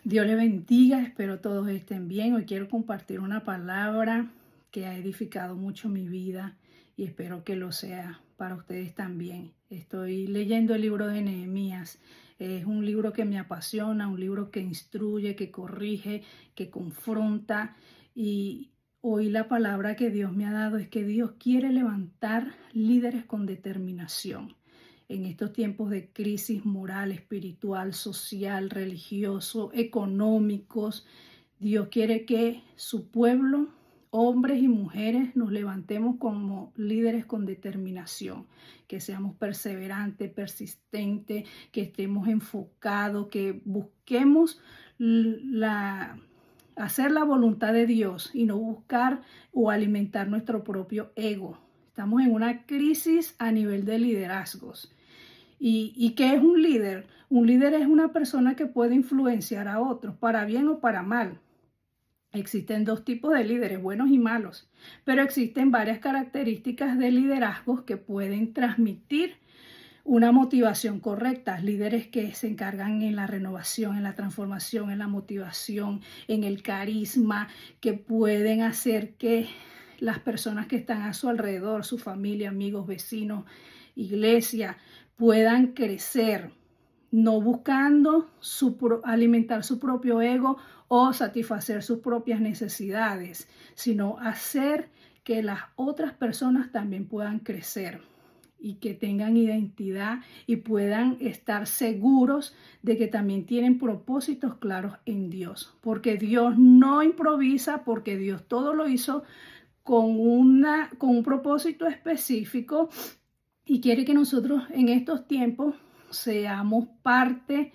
Dios le bendiga, espero todos estén bien. Hoy quiero compartir una palabra que ha edificado mucho mi vida y espero que lo sea para ustedes también. Estoy leyendo el libro de Nehemías. Es un libro que me apasiona, un libro que instruye, que corrige, que confronta, y hoy la palabra que Dios me ha dado es que Dios quiere levantar líderes con determinación. En estos tiempos de crisis moral, espiritual, social, religioso, económicos, Dios quiere que su pueblo, hombres y mujeres, nos levantemos como líderes con determinación, que seamos perseverantes, persistentes, que estemos enfocados, que busquemos hacer la voluntad de Dios y no buscar o alimentar nuestro propio ego. Estamos en una crisis a nivel de liderazgos. ¿Y qué es un líder? Un líder es una persona que puede influenciar a otros, para bien o para mal. Existen dos tipos de líderes, buenos y malos, pero existen varias características de liderazgos que pueden transmitir una motivación correcta. Líderes que se encargan en la renovación, en la transformación, en la motivación, en el carisma, que pueden hacer que las personas que están a su alrededor, su familia, amigos, vecinos, iglesia, puedan crecer, no buscando alimentar su propio ego o satisfacer sus propias necesidades, sino hacer que las otras personas también puedan crecer y que tengan identidad y puedan estar seguros de que también tienen propósitos claros en Dios, porque Dios no improvisa, porque Dios todo lo hizo con un propósito específico, y quiere que nosotros en estos tiempos seamos parte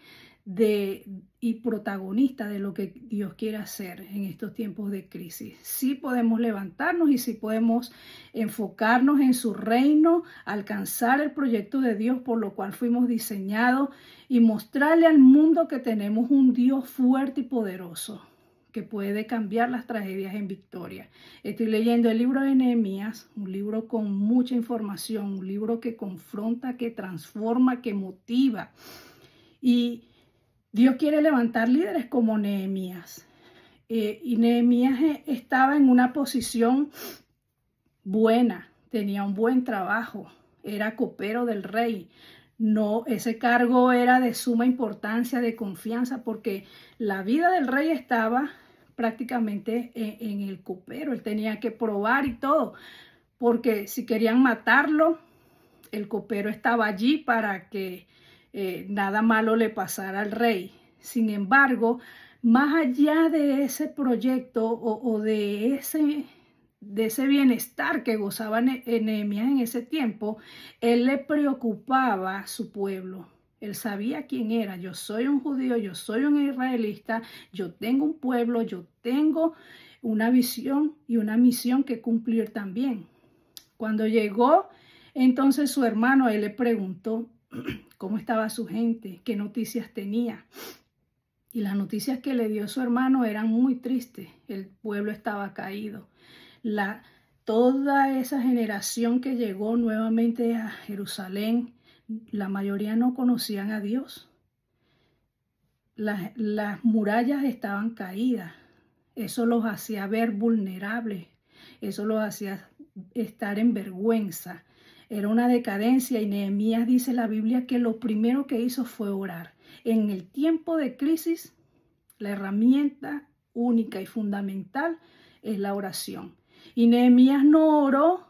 y protagonistas de lo que Dios quiere hacer en estos tiempos de crisis. Sí podemos levantarnos y sí podemos enfocarnos en su reino, alcanzar el proyecto de Dios por lo cual fuimos diseñados y mostrarle al mundo que tenemos un Dios fuerte y poderoso, que puede cambiar las tragedias en victoria. Estoy leyendo el libro de Nehemías, un libro con mucha información, un libro que confronta, que transforma, que motiva. Y Dios quiere levantar líderes como Nehemías. Y Nehemías estaba en una posición buena, tenía un buen trabajo, era copero del rey. No, ese cargo era de suma importancia, de confianza, porque la vida del rey estaba prácticamente en el copero. Él tenía que probar y todo, porque si querían matarlo, el copero estaba allí para que nada malo le pasara al rey. Sin embargo, más allá de ese proyecto o de ese bienestar que gozaba Nehemías en ese tiempo, él le preocupaba a su pueblo. Él sabía quién era. Yo soy un judío, yo soy un israelita, yo tengo un pueblo, yo tengo una visión y una misión que cumplir también. Cuando llegó entonces su hermano, él le preguntó cómo estaba su gente, qué noticias tenía. Y las noticias que le dio su hermano eran muy tristes. El pueblo estaba caído. Toda esa generación que llegó nuevamente a Jerusalén, la mayoría no conocían a Dios. Las murallas estaban caídas. Eso los hacía ver vulnerables. Eso los hacía estar en vergüenza. Era una decadencia, y Nehemías dice en la Biblia que lo primero que hizo fue orar. En el tiempo de crisis, la herramienta única y fundamental es la oración. Y Nehemías no oró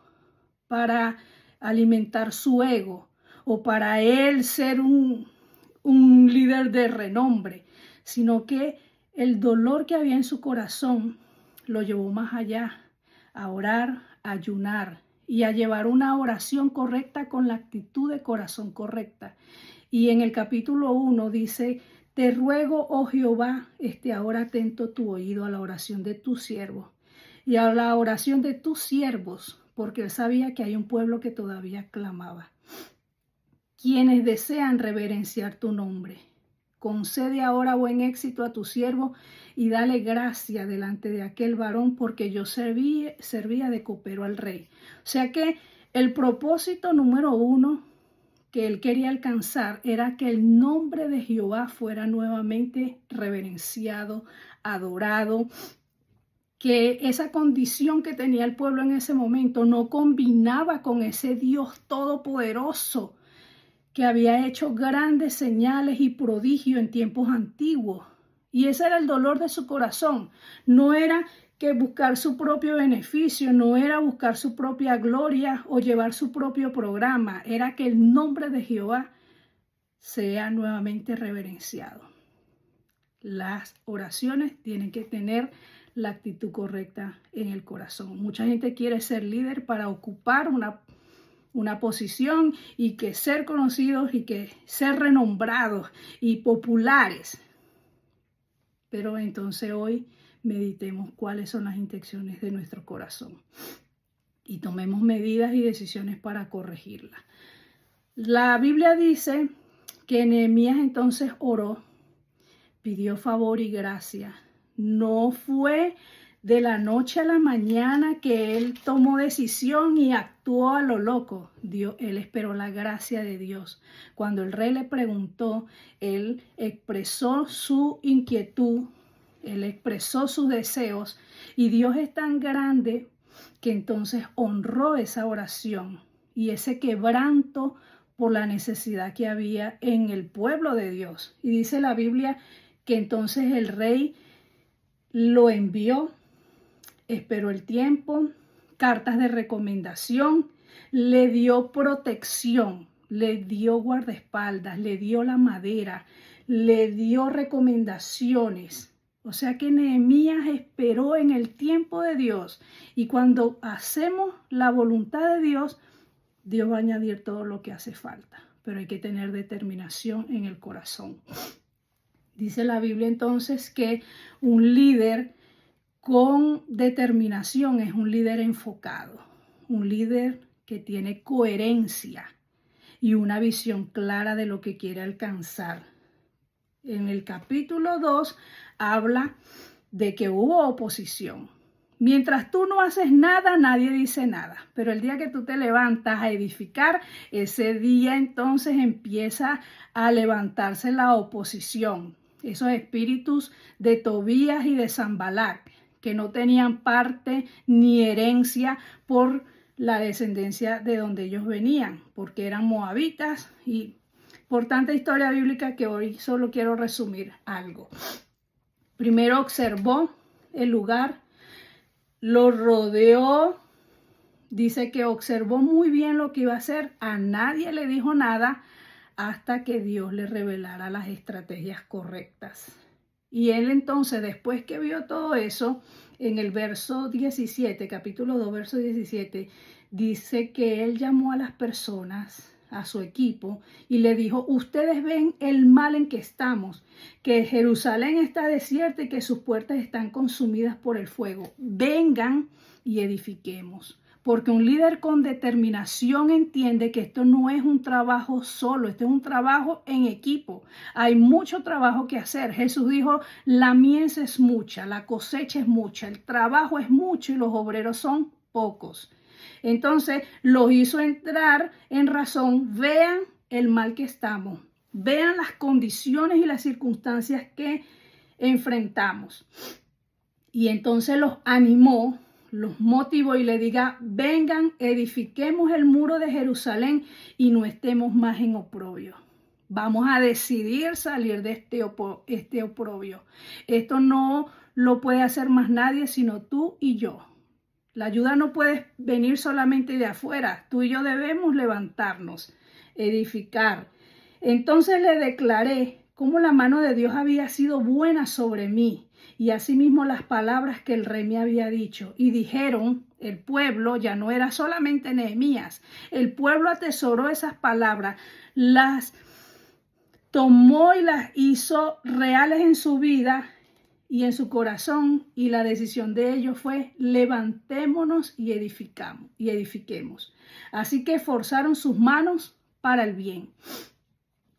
para alimentar su ego o para él ser un líder de renombre, sino que el dolor que había en su corazón lo llevó más allá, a orar, a ayunar y a llevar una oración correcta con la actitud de corazón correcta. Y en el capítulo 1 dice: te ruego, oh Jehová, esté ahora atento tu oído a la oración de tus siervos y a la oración de tus siervos, porque él sabía que hay un pueblo que todavía clamaba, quienes desean reverenciar tu nombre. Concede ahora buen éxito a tu siervo y dale gracia delante de aquel varón, porque yo servía de copero al rey. O sea que el propósito número 1 que él quería alcanzar era que el nombre de Jehová fuera nuevamente reverenciado, adorado, que esa condición que tenía el pueblo en ese momento no combinaba con ese Dios todopoderoso que había hecho grandes señales y prodigios en tiempos antiguos. Y ese era el dolor de su corazón. No era que buscar su propio beneficio, no era buscar su propia gloria o llevar su propio programa, era que el nombre de Jehová sea nuevamente reverenciado. Las oraciones tienen que tener la actitud correcta en el corazón. Mucha gente quiere ser líder para ocupar una posición y que ser conocidos y que ser renombrados y populares. Pero entonces hoy meditemos cuáles son las intenciones de nuestro corazón y tomemos medidas y decisiones para corregirlas. La Biblia dice que Nehemías entonces oró, pidió favor y gracia. No fue de la noche a la mañana que él tomó decisión y actuó a lo loco. Él esperó la gracia de Dios. Cuando el rey le preguntó, él expresó su inquietud, él expresó sus deseos y Dios es tan grande que entonces honró esa oración y ese quebranto por la necesidad que había en el pueblo de Dios. Y dice la Biblia que entonces el rey lo envió, esperó el tiempo, cartas de recomendación, le dio protección, le dio guardaespaldas, le dio la madera, le dio recomendaciones. O sea que Nehemías esperó en el tiempo de Dios. Y cuando hacemos la voluntad de Dios, Dios va a añadir todo lo que hace falta. Pero hay que tener determinación en el corazón. Dice la Biblia entonces que un líder con determinación es un líder enfocado, un líder que tiene coherencia y una visión clara de lo que quiere alcanzar. En el capítulo 2 habla de que hubo oposición. Mientras tú no haces nada, nadie dice nada. Pero el día que tú te levantas a edificar, ese día entonces empieza a levantarse la oposición. Esos espíritus de Tobías y de Sanbalat, que no tenían parte ni herencia por la descendencia de donde ellos venían, porque eran moabitas y por tanta historia bíblica que hoy solo quiero resumir algo. Primero observó el lugar, lo rodeó, dice que observó muy bien lo que iba a hacer, a nadie le dijo nada hasta que Dios le revelara las estrategias correctas. Y él entonces, después que vio todo eso, en el verso 17, capítulo 2, verso 17, dice que él llamó a las personas, a su equipo, y le dijo: ustedes ven el mal en que estamos, que Jerusalén está desierta y que sus puertas están consumidas por el fuego. Vengan y edifiquemos. Porque un líder con determinación entiende que esto no es un trabajo solo, esto es un trabajo en equipo. Hay mucho trabajo que hacer. Jesús dijo: la mies es mucha, la cosecha es mucha, el trabajo es mucho y los obreros son pocos. Entonces los hizo entrar en razón. Vean el mal que estamos, vean las condiciones y las circunstancias que enfrentamos. Y entonces los animó, los motivó y le diga: vengan, edifiquemos el muro de Jerusalén y no estemos más en oprobio. Vamos a decidir salir de este oprobio. Esto no lo puede hacer más nadie sino tú y yo. La ayuda no puede venir solamente de afuera. Tú y yo debemos levantarnos, edificar. Entonces le declaré cómo la mano de Dios había sido buena sobre mí, y asimismo las palabras que el rey me había dicho. Y dijeron, el pueblo, ya no era solamente Nehemías, el pueblo atesoró esas palabras, las tomó y las hizo reales en su vida y en su corazón, y la decisión de ellos fue: levantémonos y edifiquemos. Así que forzaron sus manos para el bien.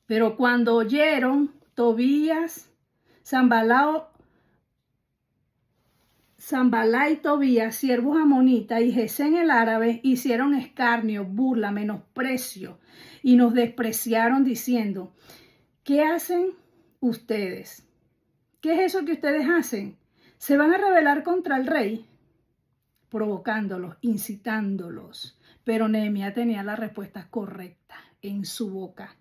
Pero cuando oyeron, Tobías, Sanballat Sanbalá y Tobías, siervos amonitas, y Gesén el árabe, hicieron escarnio, burla, menosprecio, y nos despreciaron diciendo, ¿qué hacen ustedes? ¿Qué es eso que ustedes hacen? ¿Se van a rebelar contra el rey? Provocándolos, incitándolos. Pero Nehemías tenía la respuesta correcta en su boca.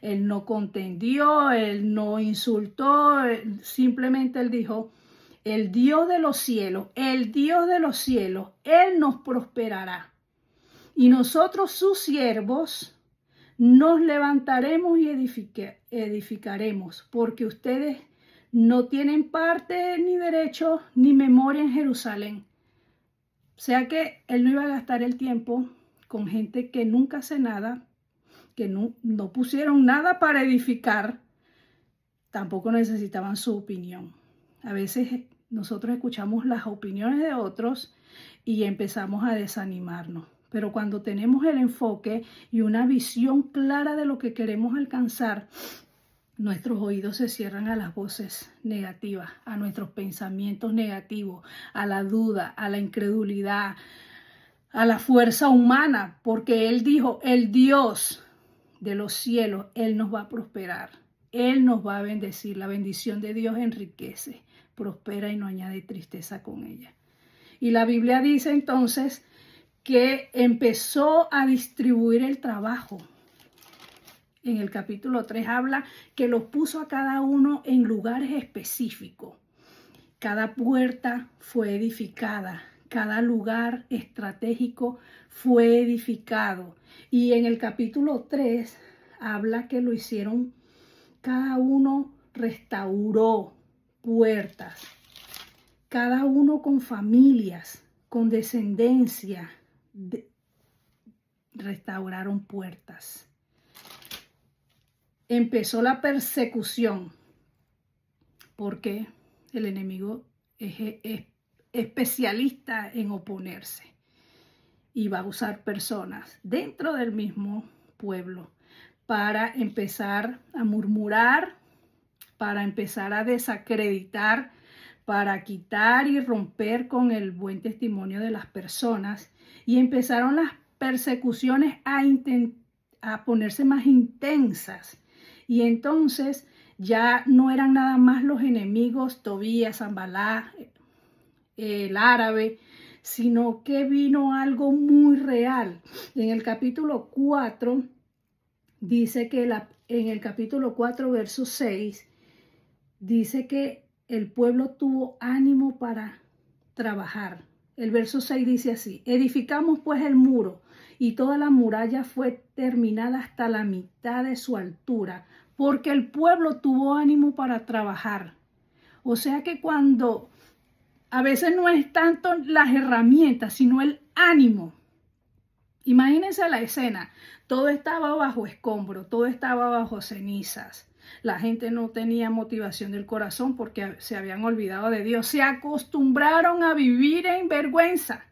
Él no contendió, él no insultó, simplemente él dijo, el Dios de los cielos, el Dios de los cielos, Él nos prosperará. Y nosotros, sus siervos, nos levantaremos y edificaremos, porque ustedes no tienen parte ni derecho ni memoria en Jerusalén. O sea que él no iba a gastar el tiempo con gente que nunca hace nada, que no pusieron nada para edificar, tampoco necesitaban su opinión. A veces nosotros escuchamos las opiniones de otros y empezamos a desanimarnos. Pero cuando tenemos el enfoque y una visión clara de lo que queremos alcanzar, nuestros oídos se cierran a las voces negativas, a nuestros pensamientos negativos, a la duda, a la incredulidad, a la fuerza humana, porque Él dijo, el Dios de los cielos, Él nos va a prosperar, Él nos va a bendecir, la bendición de Dios enriquece, prospera y no añade tristeza con ella. Y la Biblia dice entonces que empezó a distribuir el trabajo. En el capítulo 3 habla que los puso a cada uno en lugares específicos. Cada puerta fue edificada, cada lugar estratégico fue edificado. Y en el capítulo 3 habla que lo hicieron, cada uno restauró puertas, cada uno con familias, con descendencia, restauraron puertas. Empezó la persecución porque el enemigo es especialista en oponerse y va a usar personas dentro del mismo pueblo para empezar a murmurar, para empezar a desacreditar, para quitar y romper con el buen testimonio de las personas. Y empezaron las persecuciones a ponerse más intensas. Y entonces ya no eran nada más los enemigos, Tobías, Sanbalá, el árabe, sino que vino algo muy real. En el capítulo 4, dice que en el capítulo 4, verso 6, dice que el pueblo tuvo ánimo para trabajar. El verso 6 dice así, edificamos pues el muro y toda la muralla fue terminada hasta la mitad de su altura, porque el pueblo tuvo ánimo para trabajar. O sea que cuando a veces no es tanto las herramientas, sino el ánimo. Imagínense la escena, todo estaba bajo escombro, todo estaba bajo cenizas. La gente no tenía motivación del corazón porque se habían olvidado de Dios. Se acostumbraron a vivir en vergüenza.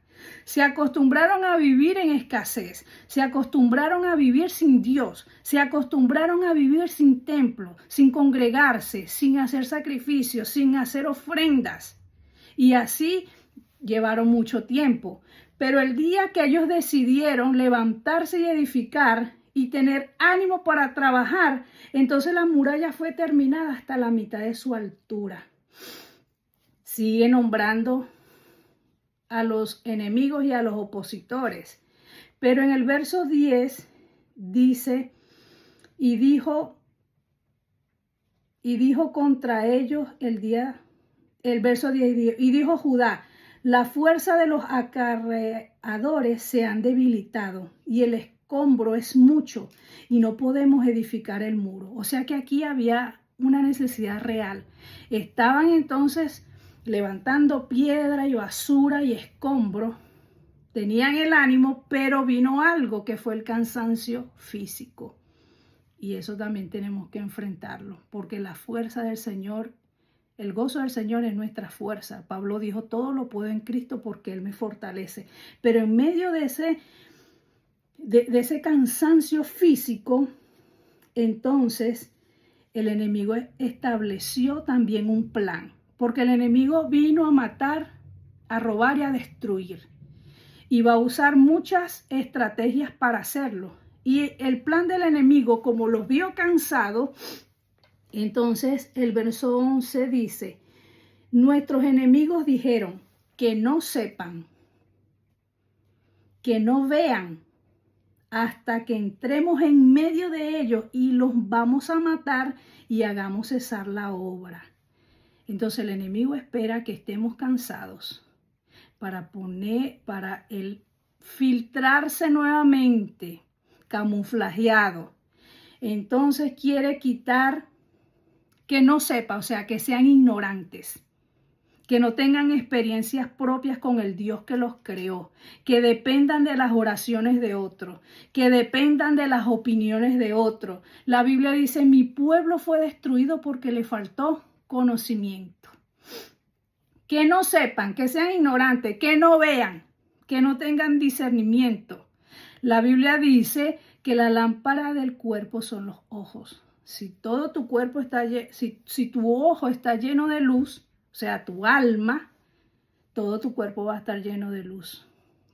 Se acostumbraron a vivir en escasez. Se acostumbraron a vivir sin Dios. Se acostumbraron a vivir sin templo, sin congregarse, sin hacer sacrificios, sin hacer ofrendas. Y así llevaron mucho tiempo. Pero el día que ellos decidieron levantarse y edificar y tener ánimo para trabajar, entonces la muralla fue terminada hasta la mitad de su altura. Sigue nombrando a los enemigos y a los opositores. Pero en el verso 10 dice, y dijo contra ellos el verso 10, y dijo Judá, la fuerza de los acarreadores se han debilitado y el escombro es mucho y no podemos edificar el muro. O sea que aquí había una necesidad real. Estaban entonces levantando piedra y basura y escombro. Tenían el ánimo, pero vino algo que fue el cansancio físico. Y eso también tenemos que enfrentarlo, porque la fuerza del Señor, el gozo del Señor es nuestra fuerza. Pablo dijo, todo lo puedo en Cristo porque Él me fortalece. Pero en medio de ese cansancio físico, entonces el enemigo estableció también un plan. Porque el enemigo vino a matar, a robar y a destruir. Y va a usar muchas estrategias para hacerlo. Y el plan del enemigo, como los vio cansados, entonces el verso 11 dice, nuestros enemigos dijeron que no sepan, que no vean, hasta que entremos en medio de ellos y los vamos a matar y hagamos cesar la obra. Entonces el enemigo espera que estemos cansados para filtrarse nuevamente, camuflajeado. Entonces quiere quitar que no sepa, o sea, que sean ignorantes, que no tengan experiencias propias con el Dios que los creó, que dependan de las oraciones de otros, que dependan de las opiniones de otros. La Biblia dice, mi pueblo fue destruido porque le faltó conocimiento. Que no sepan, que sean ignorantes, que no vean, que no tengan discernimiento. La Biblia dice que la lámpara del cuerpo son los ojos. Si todo tu cuerpo está si tu ojo está lleno de luz, o sea, tu alma, todo tu cuerpo va a estar lleno de luz.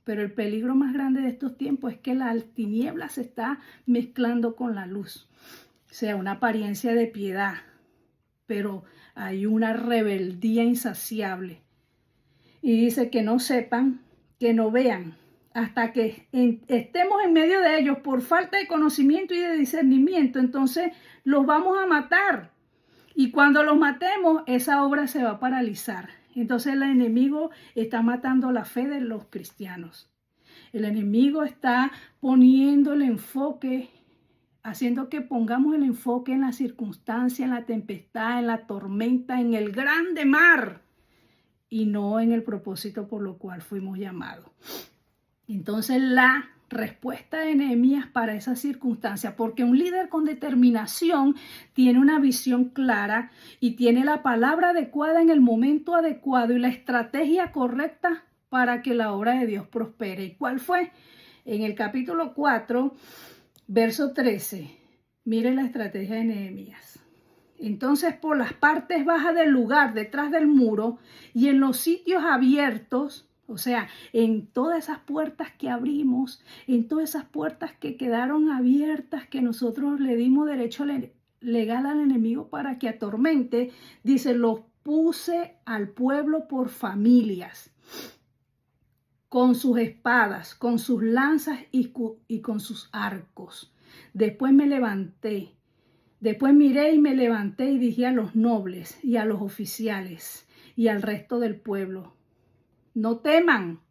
Pero el peligro más grande de estos tiempos es que la tiniebla se está mezclando con la luz. O sea, una apariencia de piedad, pero hay una rebeldía insaciable. Y dice que no sepan, que no vean, hasta que estemos en medio de ellos por falta de conocimiento y de discernimiento, entonces los vamos a matar. Y cuando los matemos, esa obra se va a paralizar. Entonces el enemigo está matando la fe de los cristianos. El enemigo está poniendo el enfoque, haciendo que pongamos el enfoque en la circunstancia, en la tempestad, en la tormenta, en el grande mar, y no en el propósito por lo cual fuimos llamados. Entonces la respuesta de Nehemías para esa circunstancia, porque un líder con determinación tiene una visión clara y tiene la palabra adecuada en el momento adecuado y la estrategia correcta para que la obra de Dios prospere. ¿Y cuál fue? En el capítulo 4, verso 13, mire la estrategia de Nehemías. Entonces, por las partes bajas del lugar, detrás del muro y en los sitios abiertos, o sea, en todas esas puertas que abrimos, en todas esas puertas que quedaron abiertas, que nosotros le dimos derecho legal al enemigo para que atormente, dice, los puse al pueblo por familias, con sus espadas, con sus lanzas y con sus arcos. Después miré y me levanté y dije a los nobles y a los oficiales y al resto del pueblo, no teman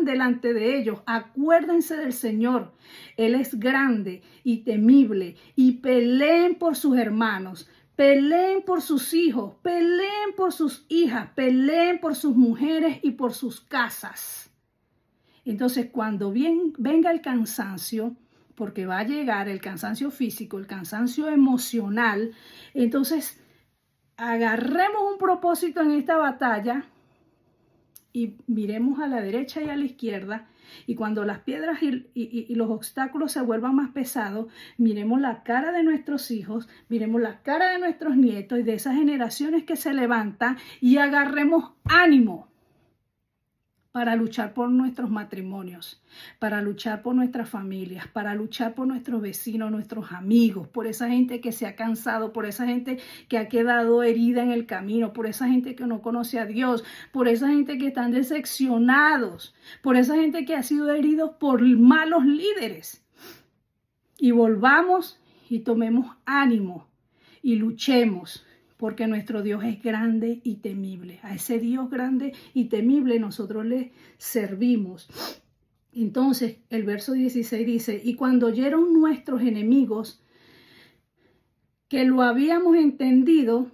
delante de ellos, acuérdense del Señor, Él es grande y temible, y peleen por sus hermanos, peleen por sus hijos, peleen por sus hijas, peleen por sus mujeres y por sus casas. Entonces, cuando venga el cansancio, porque va a llegar el cansancio físico, el cansancio emocional, entonces agarremos un propósito en esta batalla y miremos a la derecha y a la izquierda, y cuando las piedras y los obstáculos se vuelvan más pesados, miremos la cara de nuestros hijos, miremos la cara de nuestros nietos y de esas generaciones que se levantan, y agarremos ánimo para luchar por nuestros matrimonios, para luchar por nuestras familias, para luchar por nuestros vecinos, nuestros amigos, por esa gente que se ha cansado, por esa gente que ha quedado herida en el camino, por esa gente que no conoce a Dios, por esa gente que están decepcionados, por esa gente que ha sido heridos por malos líderes. Y volvamos y tomemos ánimo y luchemos, porque nuestro Dios es grande y temible. A ese Dios grande y temible nosotros le servimos. Entonces, el verso 16 dice, y cuando oyeron nuestros enemigos que lo habíamos entendido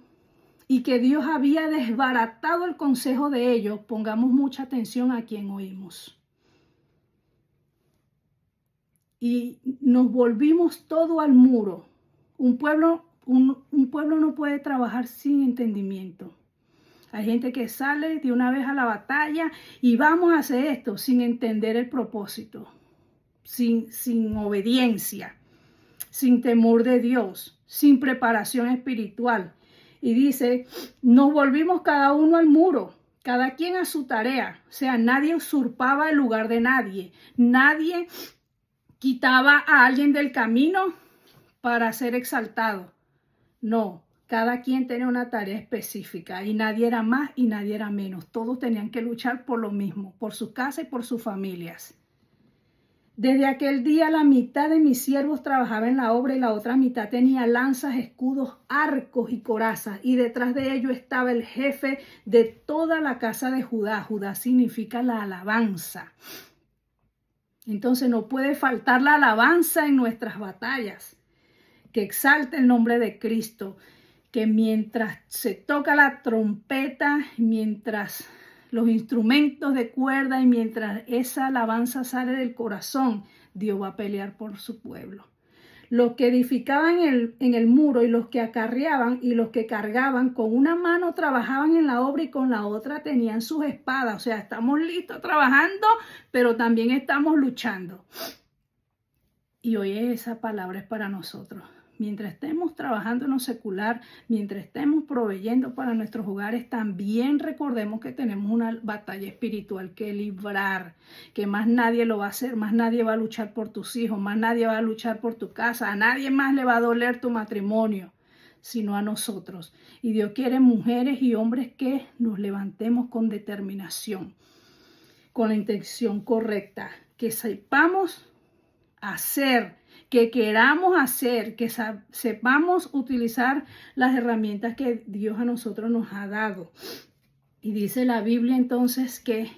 y que Dios había desbaratado el consejo de ellos, pongamos mucha atención a quien oímos. Y nos volvimos todo al muro. Un pueblo no puede trabajar sin entendimiento. Hay gente que sale de una vez a la batalla y vamos a hacer esto sin entender el propósito, sin obediencia, sin temor de Dios, sin preparación espiritual. Y dice, nos volvimos cada uno al muro, cada quien a su tarea. O sea, nadie usurpaba el lugar de nadie. Nadie quitaba a alguien del camino para ser exaltado. No, cada quien tenía una tarea específica y nadie era más y nadie era menos. Todos tenían que luchar por lo mismo, por su casa y por sus familias. Desde aquel día la mitad de mis siervos trabajaba en la obra y la otra mitad tenía lanzas, escudos, arcos y corazas. Y detrás de ello estaba el jefe de toda la casa de Judá. Judá significa la alabanza. Entonces no puede faltar la alabanza en nuestras batallas. Que exalte el nombre de Cristo. Que mientras se toca la trompeta, mientras los instrumentos de cuerda y mientras esa alabanza sale del corazón, Dios va a pelear por su pueblo. Los que edificaban en el muro y los que acarreaban y los que cargaban, con una mano trabajaban en la obra y con la otra tenían sus espadas. O sea, estamos listos trabajando, pero también estamos luchando. Y hoy esa palabra es para nosotros. Mientras estemos trabajando en lo secular, mientras estemos proveyendo para nuestros hogares, también recordemos que tenemos una batalla espiritual que librar, que más nadie lo va a hacer, más nadie va a luchar por tus hijos, más nadie va a luchar por tu casa, a nadie más le va a doler tu matrimonio, sino a nosotros. Y Dios quiere mujeres y hombres que nos levantemos con determinación, con la intención correcta, que sepamos hacer, que queramos hacer, que sepamos utilizar las herramientas que Dios a nosotros nos ha dado. Y dice la Biblia entonces que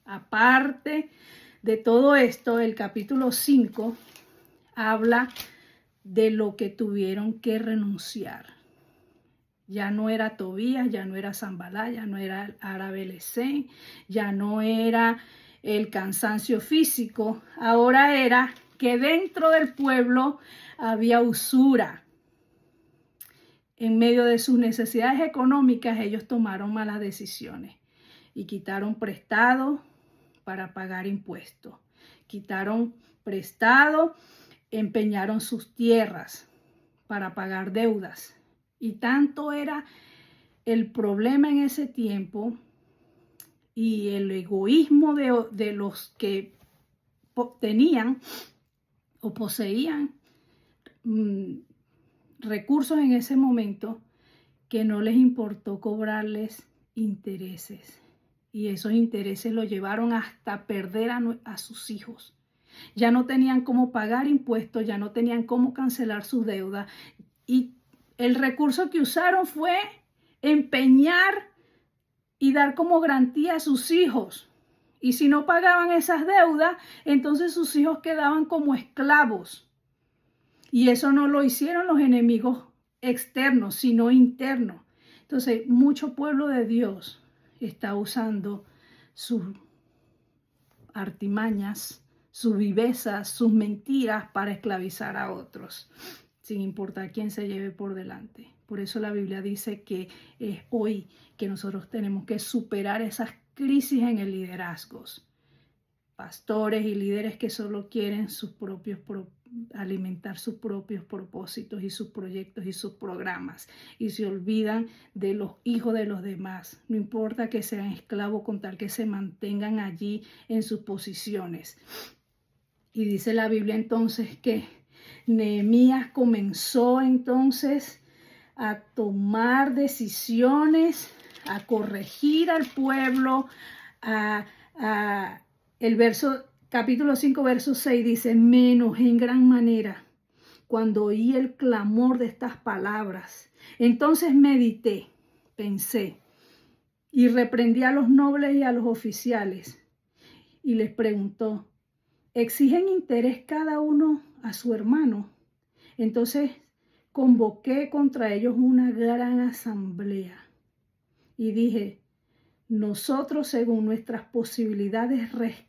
aparte de todo esto, el capítulo 5 habla de lo que tuvieron que renunciar. Ya no era Tobías, ya no era Sanballat, ya no era Arabelesén, ya no era el cansancio físico, ahora era que dentro del pueblo había usura. En medio de sus necesidades económicas, ellos tomaron malas decisiones y quitaron prestado para pagar impuestos. Quitaron prestado, empeñaron sus tierras para pagar deudas. Y tanto era el problema en ese tiempo y el egoísmo de los que tenían o poseían recursos en ese momento, que no les importó cobrarles intereses. Y esos intereses los llevaron hasta perder a sus hijos. Ya no tenían cómo pagar impuestos, ya no tenían cómo cancelar sus deudas. Y el recurso que usaron fue empeñar y dar como garantía a sus hijos. Y si no pagaban esas deudas, entonces sus hijos quedaban como esclavos. Y eso no lo hicieron los enemigos externos, sino internos. Entonces, mucho pueblo de Dios está usando sus artimañas, sus vivezas, sus mentiras para esclavizar a otros, sin importar quién se lleve por delante. Por eso la Biblia dice que es hoy que nosotros tenemos que superar esas crisis en el liderazgo. Pastores y líderes que solo quieren alimentar sus propios propósitos y sus proyectos y sus programas y se olvidan de los hijos de los demás. No importa que sean esclavos con tal que se mantengan allí en sus posiciones. Y dice la Biblia entonces que Nehemías comenzó entonces a tomar decisiones, a corregir al pueblo, el capítulo 5, verso 6 dice: me enojé en gran manera cuando oí el clamor de estas palabras. Entonces medité, pensé y reprendí a los nobles y a los oficiales y les preguntó: ¿exigen interés cada uno a su hermano? Entonces convoqué contra ellos una gran asamblea y dije: nosotros, según nuestras posibilidades, rescatamos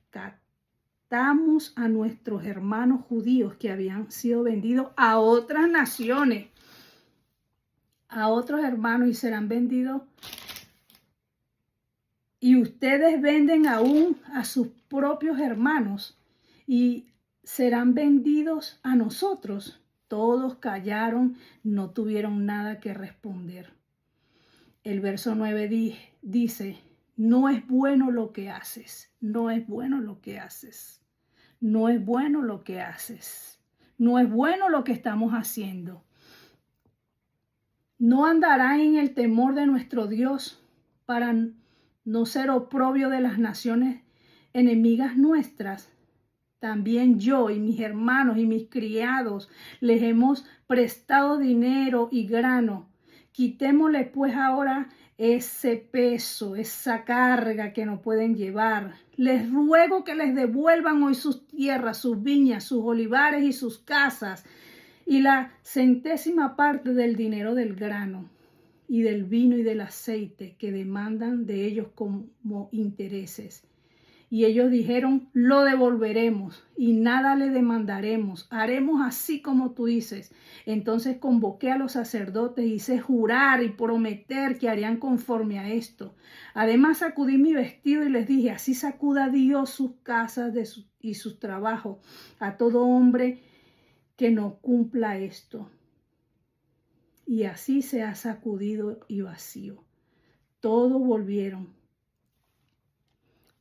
a nuestros hermanos judíos que habían sido vendidos a otras naciones, a otros hermanos, y serán vendidos. Y ustedes venden aún a sus propios hermanos y serán vendidos a nosotros. Todos callaron, no tuvieron nada que responder. El verso 9 dice: no es bueno lo que haces, no es bueno lo que haces, no es bueno lo que haces, no es bueno lo que estamos haciendo. No andará en el temor de nuestro Dios para no ser oprobio de las naciones enemigas nuestras. También yo y mis hermanos y mis criados les hemos prestado dinero y grano. Quitémosle pues ahora ese peso, esa carga que no pueden llevar. Les ruego que les devuelvan hoy sus tierras, sus viñas, sus olivares y sus casas, y la 100ª parte del dinero del grano y del vino y del aceite que demandan de ellos como intereses. Y ellos dijeron, lo devolveremos y nada le demandaremos. Haremos así como tú dices. Entonces convoqué a los sacerdotes, hice jurar y prometer que harían conforme a esto. Además sacudí mi vestido y les dije, así sacuda Dios sus casas y sus trabajos a todo hombre que no cumpla esto. Y así se ha sacudido y vacío. Todos volvieron.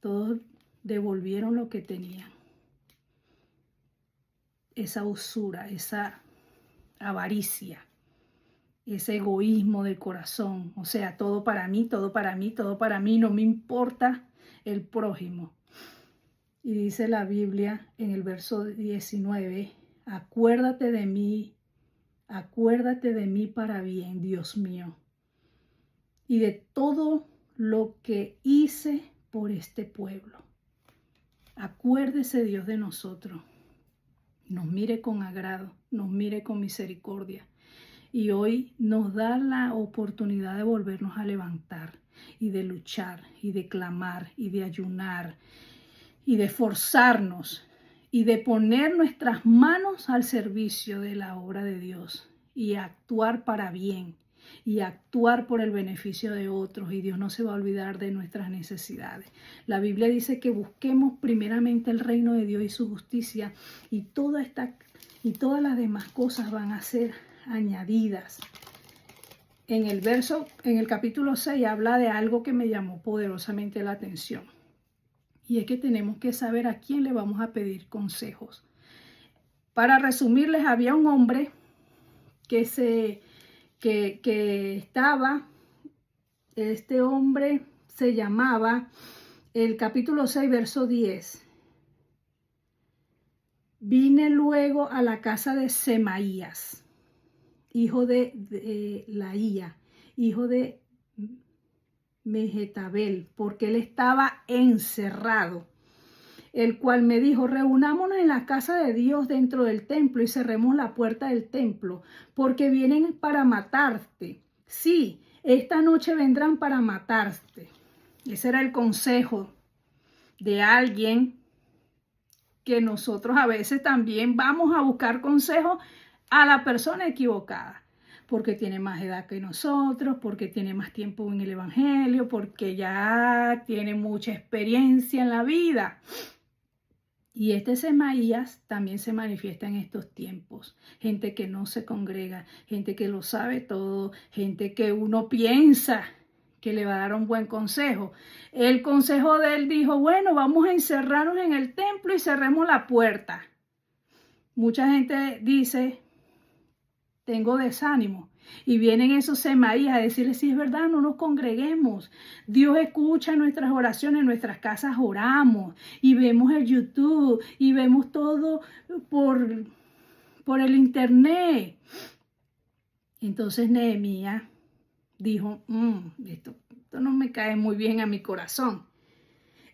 Todos devolvieron lo que tenían. Esa usura, esa avaricia, ese egoísmo del corazón. O sea, todo para mí, todo para mí, todo para mí. No me importa el prójimo. Y dice la Biblia en el verso 19, acuérdate de mí para bien, Dios mío, y de todo lo que hice por este pueblo. Acuérdese Dios de nosotros, nos mire con agrado, nos mire con misericordia, y hoy nos da la oportunidad de volvernos a levantar y de luchar y de clamar y de ayunar y de esforzarnos y de poner nuestras manos al servicio de la obra de Dios y actuar para bien y actuar por el beneficio de otros, y Dios no se va a olvidar de nuestras necesidades. La Biblia dice que busquemos primeramente el reino de Dios y su justicia, y todas las demás cosas van a ser añadidas. En el capítulo 6 habla de algo que me llamó poderosamente la atención. Y es que tenemos que saber a quién le vamos a pedir consejos. Para resumirles, había un hombre este hombre se llamaba, el capítulo 6, verso 10. Vine luego a la casa de Semaías, hijo de Laía, hijo de Mehetabel, porque él estaba encerrado, el cual me dijo, reunámonos en la casa de Dios dentro del templo y cerremos la puerta del templo, porque vienen para matarte. Sí, esta noche vendrán para matarte. Ese era el consejo de alguien que nosotros a veces también vamos a buscar consejo a la persona equivocada, porque tiene más edad que nosotros, porque tiene más tiempo en el evangelio, porque ya tiene mucha experiencia en la vida. Y este Semaías también se manifiesta en estos tiempos. Gente que no se congrega, gente que lo sabe todo, gente que uno piensa que le va a dar un buen consejo. El consejo de él dijo, bueno, vamos a encerrarnos en el templo y cerremos la puerta. Mucha gente dice, tengo desánimo. Y vienen esos Semaías a decirle, sí, es verdad, no nos congreguemos. Dios escucha nuestras oraciones, en nuestras casas oramos y vemos el YouTube y vemos todo por el internet. Entonces Nehemías dijo, esto no me cae muy bien a mi corazón.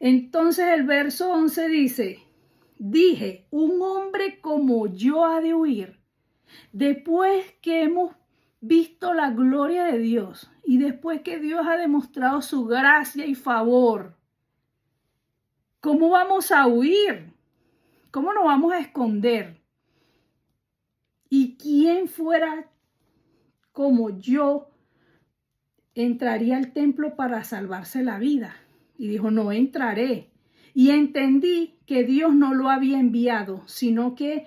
Entonces el verso 11 dice, dije, un hombre como yo ha de huir, después que hemos visto la gloria de Dios y después que Dios ha demostrado su gracia y favor. ¿Cómo vamos a huir? ¿Cómo nos vamos a esconder? ¿Y quién fuera como yo entraría al templo para salvarse la vida? Y dijo, no entraré. Y entendí que Dios no lo había enviado, sino que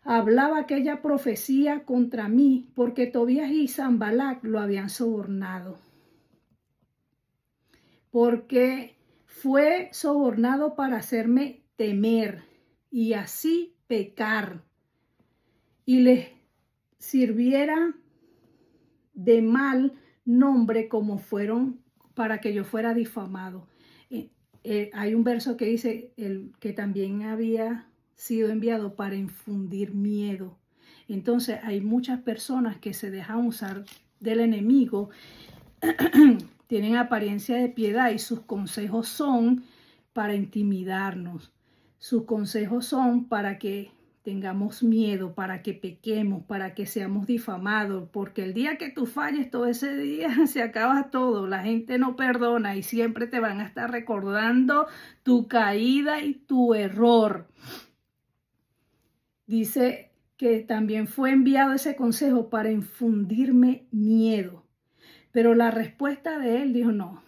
hablaba aquella profecía contra mí, porque Tobías y Sanbalat lo habían sobornado. porque fue sobornado para hacerme temer y así pecar, y les sirviera de mal nombre como fueron para que yo fuera difamado. Hay un verso que dice que también había sido enviado para infundir miedo. Entonces hay muchas personas que se dejan usar del enemigo, tienen apariencia de piedad y sus consejos son para intimidarnos. Sus consejos son para que tengamos miedo, para que pequemos, para que seamos difamados, porque el día que tú falles, todo ese día se acaba todo. La gente no perdona y siempre te van a estar recordando tu caída y tu error. Dice que también fue enviado ese consejo para infundirme miedo. Pero la respuesta de él dijo, no,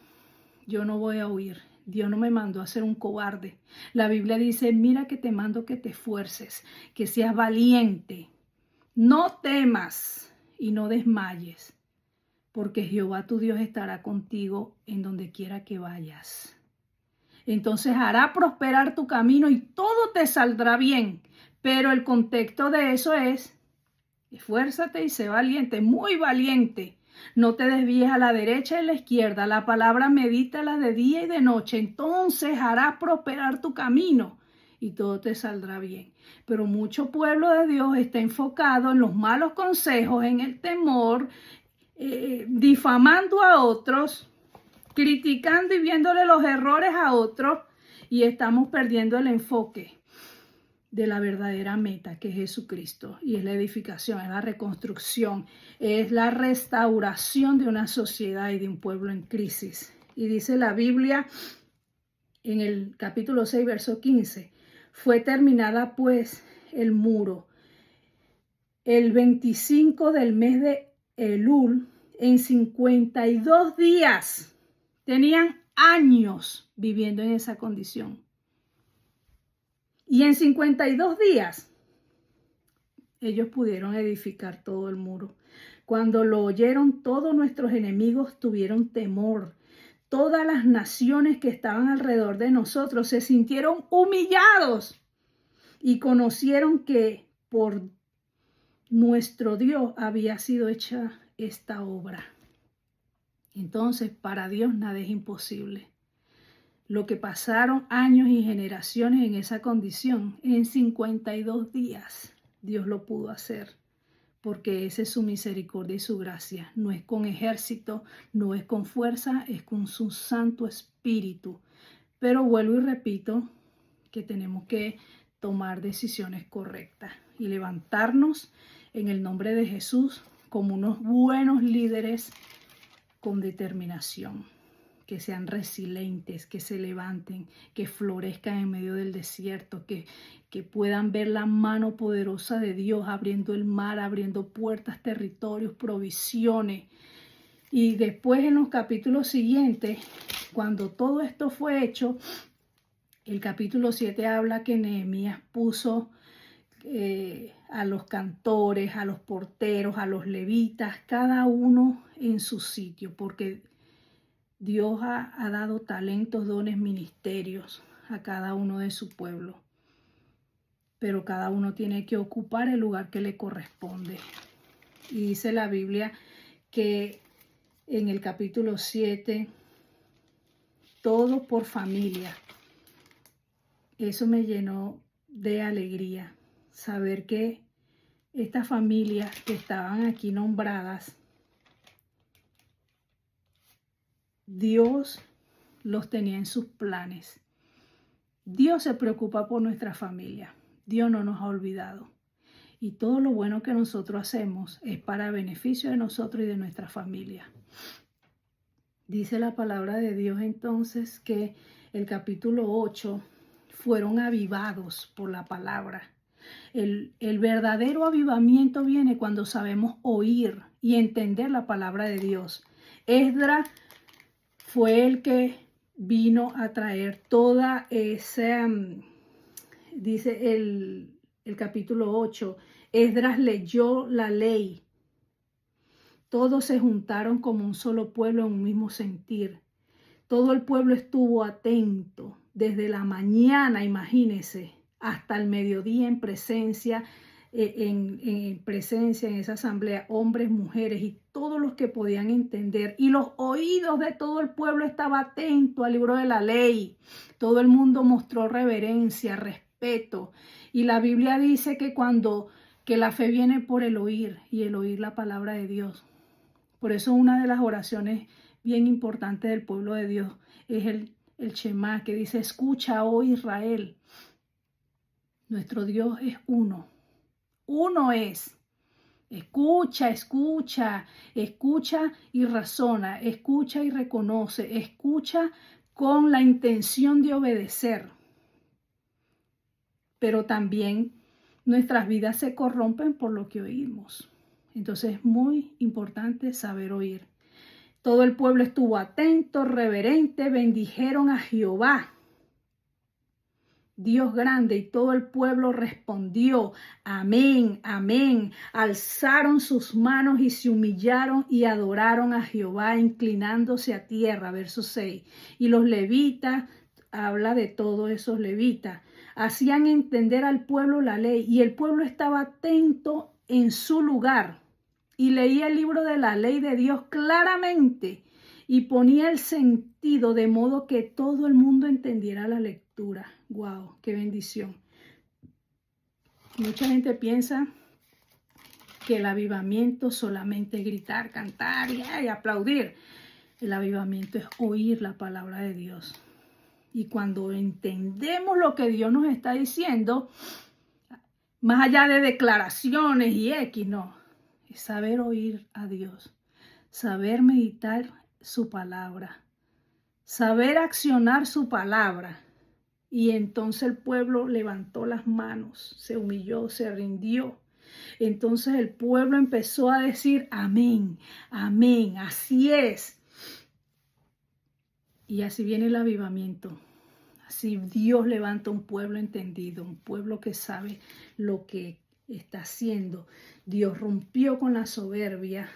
yo no voy a huir. Dios no me mandó a ser un cobarde. La Biblia dice, mira que te mando que te esfuerces, que seas valiente. No temas y no desmayes, porque Jehová tu Dios estará contigo en donde quiera que vayas. Entonces hará prosperar tu camino y todo te saldrá bien. Pero el contexto de eso es, esfuérzate y sé valiente, muy valiente. No te desvíes a la derecha y a la izquierda. La palabra medítala de día y de noche. Entonces harás prosperar tu camino y todo te saldrá bien. Pero mucho pueblo de Dios está enfocado en los malos consejos, en el temor, difamando a otros, criticando y viéndole los errores a otros, y estamos perdiendo el enfoque de la verdadera meta, que es Jesucristo, y es la edificación, es la reconstrucción, es la restauración de una sociedad y de un pueblo en crisis. Y dice la Biblia en el capítulo 6, verso 15, fue terminada pues el muro el 25 del mes de Elul, en 52 días. Tenían años viviendo en esa condición. Y en 52 días, ellos pudieron edificar todo el muro. Cuando lo oyeron, todos nuestros enemigos tuvieron temor. Todas las naciones que estaban alrededor de nosotros se sintieron humillados y conocieron que por nuestro Dios había sido hecha esta obra. Entonces, para Dios nada es imposible. Lo que pasaron años y generaciones en esa condición, en 52 días, Dios lo pudo hacer, porque esa es su misericordia y su gracia. No es con ejército, no es con fuerza, es con su Santo Espíritu. Pero vuelvo y repito que tenemos que tomar decisiones correctas y levantarnos en el nombre de Jesús como unos buenos líderes con determinación. Que sean resilientes, que se levanten, que florezcan en medio del desierto, que puedan ver la mano poderosa de Dios abriendo el mar, abriendo puertas, territorios, provisiones. Y después en los capítulos siguientes, cuando todo esto fue hecho, el capítulo 7 habla que Nehemías puso a los cantores, a los porteros, a los levitas, cada uno en su sitio, porque Dios ha dado talentos, dones, ministerios a cada uno de su pueblo. Pero cada uno tiene que ocupar el lugar que le corresponde. Y dice la Biblia que en el capítulo 7, todo por familia. Eso me llenó de alegría, saber que estas familias que estaban aquí nombradas, Dios los tenía en sus planes. Dios se preocupa por nuestra familia. Dios no nos ha olvidado. Y todo lo bueno que nosotros hacemos es para beneficio de nosotros y de nuestra familia. Dice la palabra de Dios entonces que el capítulo 8 fueron avivados por la palabra. El verdadero avivamiento viene cuando sabemos oír y entender la palabra de Dios. Esdras fue el que vino a traer toda esa, dice el capítulo 8, Esdras leyó la ley. Todos se juntaron como un solo pueblo en un mismo sentir. Todo el pueblo estuvo atento desde la mañana, imagínense, hasta el mediodía en presencia, en esa asamblea, hombres, mujeres y todos los que podían entender. Y los oídos de todo el pueblo estaban atentos al libro de la ley. Todo el mundo mostró reverencia, respeto. Y la Biblia dice que la fe viene por el oír y el oír la palabra de Dios. Por eso una de las oraciones bien importantes del pueblo de Dios es el Shema, que dice: escucha, oh Israel. Nuestro Dios es uno. Uno es. Escucha, escucha, escucha y razona, escucha y reconoce, escucha con la intención de obedecer. Pero también nuestras vidas se corrompen por lo que oímos. Entonces es muy importante saber oír. Todo el pueblo estuvo atento, reverente, bendijeron a Jehová, Dios grande, y todo el pueblo respondió: amén, amén. Alzaron sus manos y se humillaron y adoraron a Jehová, inclinándose a tierra. Verso 6. Y los levitas, habla de todos esos levitas, hacían entender al pueblo la ley, y el pueblo estaba atento en su lugar y leía el libro de la ley de Dios claramente y ponía el sentido de modo que todo el mundo entendiera la lectura. ¡Wow! ¡Qué bendición! Mucha gente piensa que el avivamiento es solamente gritar, cantar y aplaudir. El avivamiento es oír la palabra de Dios. Y cuando entendemos lo que Dios nos está diciendo, más allá de declaraciones y no, es saber oír a Dios, saber meditar su palabra, saber accionar su palabra. Y entonces el pueblo levantó las manos, se humilló, se rindió. Entonces el pueblo empezó a decir: amén, amén, así es. Y así viene el avivamiento. Así Dios levanta un pueblo entendido, un pueblo que sabe lo que está haciendo. Dios rompió con la soberbia.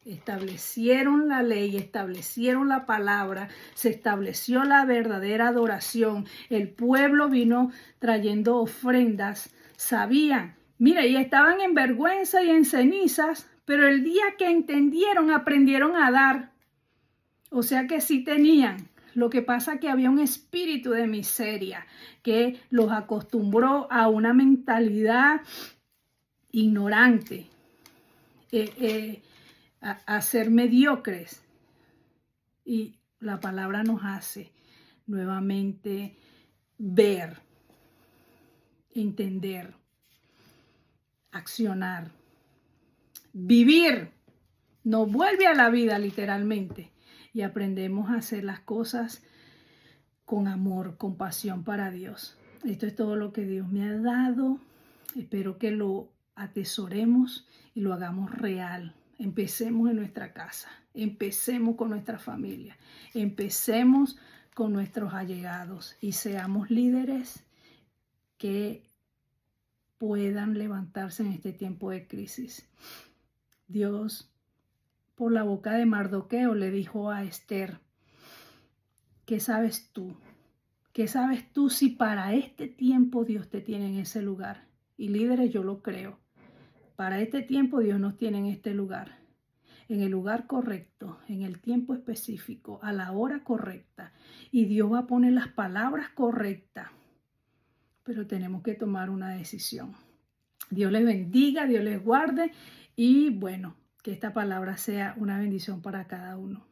Establecieron la ley, establecieron la palabra, se estableció la verdadera adoración. El pueblo vino trayendo ofrendas. Sabían, mira, y estaban en vergüenza y en cenizas, pero el día que entendieron, aprendieron a dar. O sea que sí tenían. Lo que pasa es que había un espíritu de miseria que los acostumbró a una mentalidad ignorante, a ser mediocres. Y la palabra nos hace nuevamente ver, entender, accionar, vivir. Nos vuelve a la vida literalmente y aprendemos a hacer las cosas con amor, con pasión para Dios. Esto es todo lo que Dios me ha dado. Espero que lo atesoremos y lo hagamos real. Empecemos en nuestra casa, empecemos con nuestra familia, empecemos con nuestros allegados y seamos líderes que puedan levantarse en este tiempo de crisis. Dios, por la boca de Mardoqueo, le dijo a Esther: ¿qué sabes tú? ¿Qué sabes tú si para este tiempo Dios te tiene en ese lugar? Y líderes, yo lo creo. Para este tiempo Dios nos tiene en este lugar, en el lugar correcto, en el tiempo específico, a la hora correcta. Y Dios va a poner las palabras correctas, pero tenemos que tomar una decisión. Dios les bendiga, Dios les guarde y bueno, que esta palabra sea una bendición para cada uno.